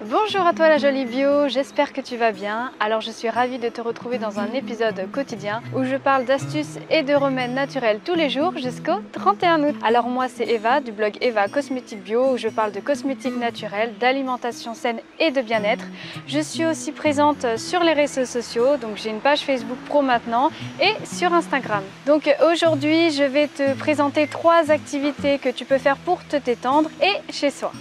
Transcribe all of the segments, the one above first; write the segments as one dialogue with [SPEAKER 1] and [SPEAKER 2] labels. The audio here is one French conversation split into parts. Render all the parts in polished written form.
[SPEAKER 1] Bonjour à toi la jolie bio, j'espère que tu vas bien. Alors je suis ravie de te retrouver dans un épisode quotidien où je parle d'astuces et de remèdes naturels tous les jours jusqu'au 31 août. Alors moi c'est Eva du blog Eva Cosmétique Bio où je parle de cosmétiques naturels, d'alimentation saine et de bien-être. Je suis aussi présente sur les réseaux sociaux, donc j'ai une page Facebook pro maintenant et sur Instagram. Donc aujourd'hui je vais te présenter 3 activités que tu peux faire pour te détendre et chez soi.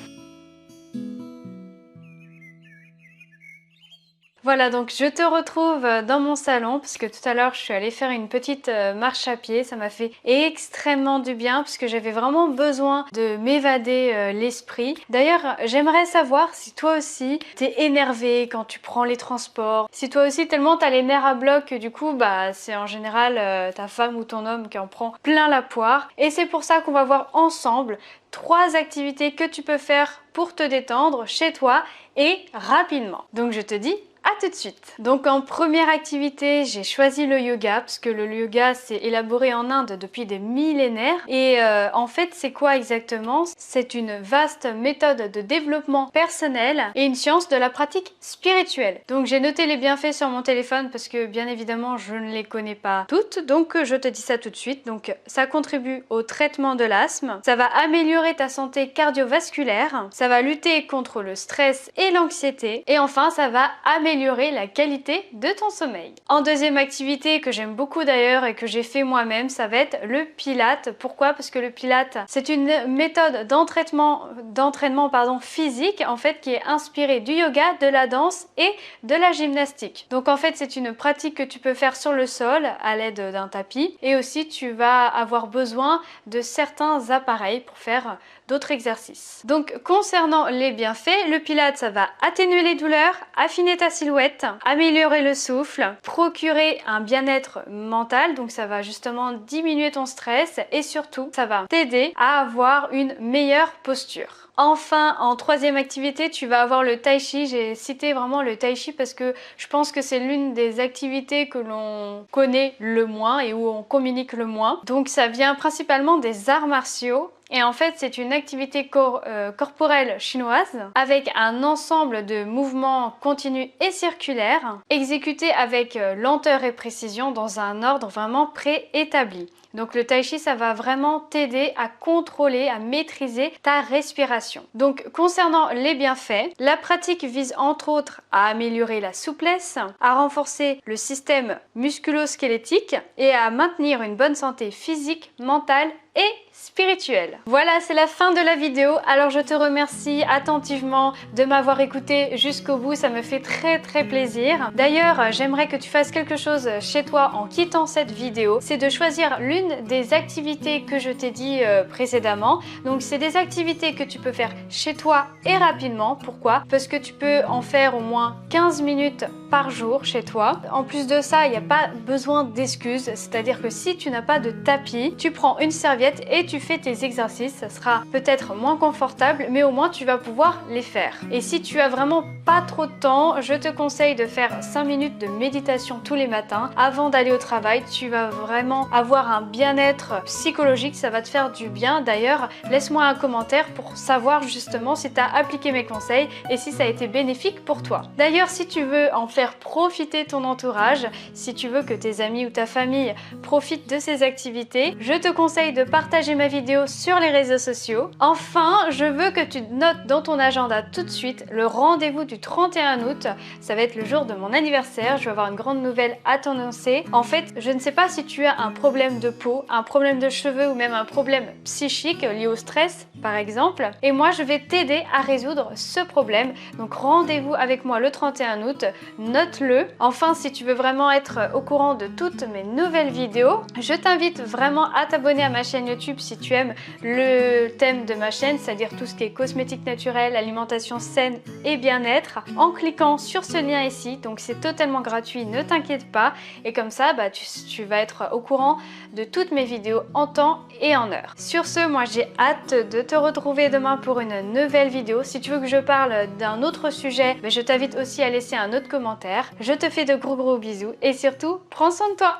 [SPEAKER 1] Voilà, donc je te retrouve dans mon salon parce que tout à l'heure je suis allée faire une petite marche à pied. Ça m'a fait extrêmement du bien parce que j'avais vraiment besoin de m'évader l'esprit. D'ailleurs, j'aimerais savoir si toi aussi t'es énervé quand tu prends les transports. Si toi aussi tellement t'as les nerfs à bloc que du coup bah c'est en général ta femme ou ton homme qui en prend plein la poire. Et c'est pour ça qu'on va voir ensemble 3 activités que tu peux faire pour te détendre chez toi et rapidement. Donc je te dis à tout de suite. Donc en première activité, j'ai choisi le yoga parce que le yoga c'est élaboré en Inde depuis des millénaires et en fait c'est quoi exactement? C'est une vaste méthode de développement personnel et une science de la pratique spirituelle. Donc j'ai noté les bienfaits sur mon téléphone parce que bien évidemment je ne les connais pas toutes, donc je te dis ça tout de suite. Donc ça contribue au traitement de l'asthme, ça va améliorer ta santé cardiovasculaire, ça va lutter contre le stress et l'anxiété et enfin ça va améliorer la qualité de ton sommeil. En deuxième activité que j'aime beaucoup d'ailleurs et que j'ai fait moi-même, ça va être le Pilates. Pourquoi? Parce que le Pilates, c'est une méthode d'entraînement physique en fait qui est inspirée du yoga, de la danse et de la gymnastique. Donc en fait, c'est une pratique que tu peux faire sur le sol à l'aide d'un tapis et aussi tu vas avoir besoin de certains appareils pour faire d'autres exercices. Donc concernant les bienfaits, le Pilates ça va atténuer les douleurs, affiner ta silhouette, améliorer le souffle, procurer un bien-être mental, donc ça va justement diminuer ton stress et surtout ça va t'aider à avoir une meilleure posture. Enfin, en troisième activité, tu vas avoir le tai chi. J'ai cité vraiment le tai chi parce que je pense que c'est l'une des activités que l'on connaît le moins et où on communique le moins. Donc ça vient principalement des arts martiaux. Et en fait, c'est une activité corporelle chinoise avec un ensemble de mouvements continus et circulaires exécutés avec lenteur et précision dans un ordre vraiment préétabli. Donc le tai chi, ça va vraiment t'aider à contrôler, à maîtriser ta respiration. Donc concernant les bienfaits, la pratique vise entre autres à améliorer la souplesse, à renforcer le système musculo-squelettique et à maintenir une bonne santé physique, mentale et spirituelle. Voilà, c'est la fin de la vidéo. Alors je te remercie attentivement de m'avoir écouté jusqu'au bout, ça me fait très plaisir. D'ailleurs, j'aimerais que tu fasses quelque chose chez toi en quittant cette vidéo, c'est de choisir l'une des activités que je t'ai dit précédemment. Donc c'est des activités que tu peux faire chez toi et rapidement. Pourquoi? Parce que tu peux en faire au moins 15 minutes par jour chez toi. En plus de ça, il n'y a pas besoin d'excuses, c'est-à-dire que si tu n'as pas de tapis, tu prends une serviette et tu fais tes exercices. Ça sera peut-être moins confortable, mais au moins tu vas pouvoir les faire. Et si tu as vraiment pas trop de temps, je te conseille de faire 5 minutes de méditation tous les matins avant d'aller au travail. Tu vas vraiment avoir un bien-être psychologique, ça va te faire du bien. D'ailleurs, laisse-moi un commentaire pour savoir justement si tu as appliqué mes conseils et si ça a été bénéfique pour toi. D'ailleurs, si tu veux en faire profiter ton entourage, si tu veux que tes amis ou ta famille profitent de ces activités, je te conseille de partager ma vidéo sur les réseaux sociaux. Enfin, je veux que tu notes dans ton agenda tout de suite le rendez-vous du 31 août. Ça va être le jour de mon anniversaire. Je vais avoir une grande nouvelle à t'annoncer. En fait, je ne sais pas si tu as un problème de peau, un problème de cheveux ou même un problème psychique lié au stress, par exemple. Et moi, je vais t'aider à résoudre ce problème. Donc, rendez-vous avec moi le 31 août. Note-le. Enfin, si tu veux vraiment être au courant de toutes mes nouvelles vidéos, je t'invite vraiment à t'abonner à ma chaîne YouTube si tu aimes le thème de ma chaîne, c'est-à-dire tout ce qui est cosmétique naturelle, alimentation saine et bien-être, en cliquant sur ce lien ici. Donc c'est totalement gratuit, ne t'inquiète pas. Et comme ça, bah, tu vas être au courant de toutes mes vidéos en temps et en heure. Sur ce, moi j'ai hâte de te retrouver demain pour une nouvelle vidéo. Si tu veux que je parle d'un autre sujet, bah, je t'invite aussi à laisser un autre commentaire. Je te fais de gros bisous et surtout, prends soin de toi.